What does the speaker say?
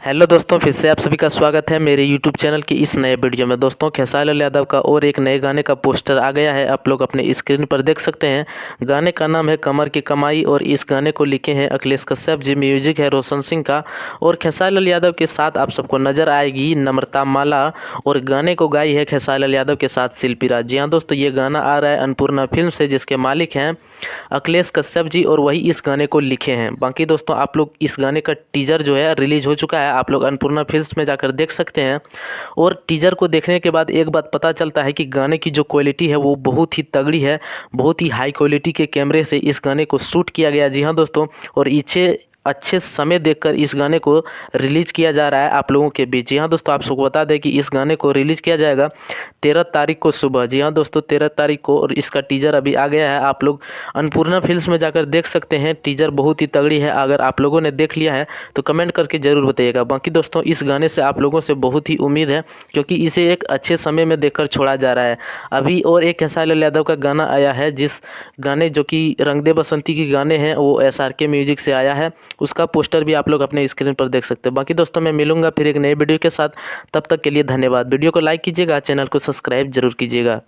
Hello दोस्तों, फिर से आप सभी का स्वागत है मेरे यूट्यूब चैनल की इस नए वीडियो में। दोस्तों, खेसारी लाल यादव का और एक नए गाने का पोस्टर आ गया है, आप लोग अपने स्क्रीन पर देख सकते हैं। गाने का नाम है कमर की कमाई और इस गाने को लिखे हैं अखिलेश कश्यप जी, म्यूजिक है रोशन सिंह का। और खेसारी लाल यादव के साथ आप सबको नजर आएगी नम्रता माला और गाने को गाई है खेसारी लाल यादव के साथ शिल्पी राज। जी हाँ दोस्तों, ये गाना आ रहा है अन्नपूर्णा फिल्म से, जिसके मालिक हैं अखिलेश कश्यप जी और वही इस गाने को लिखे हैं। बाकी दोस्तों, आप लोग इस गाने का टीजर जो है रिलीज हो चुका है, आप लोग अन्नपूर्णा फिल्म्स में जाकर देख सकते हैं। और टीजर को देखने के बाद एक बात पता चलता है कि गाने की जो क्वालिटी है वो बहुत ही तगड़ी है। बहुत ही हाई क्वालिटी के कैमरे से इस गाने को शूट किया गया। जी हाँ दोस्तों, और इसे अच्छे समय देखकर इस गाने को रिलीज़ किया जा रहा है आप लोगों के बीच। जी हाँ दोस्तों, आप सबको बता दें कि इस गाने को रिलीज़ किया जाएगा 13 तारीख को सुबह। जी हाँ दोस्तों, 13 तारीख को, और इसका टीजर अभी आ गया है। आप लोग अन्नपूर्णा फिल्म्स में जाकर देख सकते हैं, टीजर बहुत ही तगड़ी है। अगर आप लोगों ने देख लिया है तो कमेंट करके ज़रूर बताइएगा। बाकी दोस्तों, इस गाने से आप लोगों से बहुत ही उम्मीद है, क्योंकि इसे एक अच्छे समय में देखकर छोड़ा जा रहा है। अभी और एक खेसारी लाल यादव का गाना आया है, जिस गाने जो कि रंग दे बसंती के गाने हैं, वो SRK म्यूजिक से आया है। उसका पोस्टर भी आप लोग अपने स्क्रीन पर देख सकते हैं। बाकी दोस्तों, मैं मिलूंगा फिर एक नए वीडियो के साथ, तब तक के लिए धन्यवाद। वीडियो को लाइक कीजिएगा, चैनल को सब्सक्राइब जरूर कीजिएगा।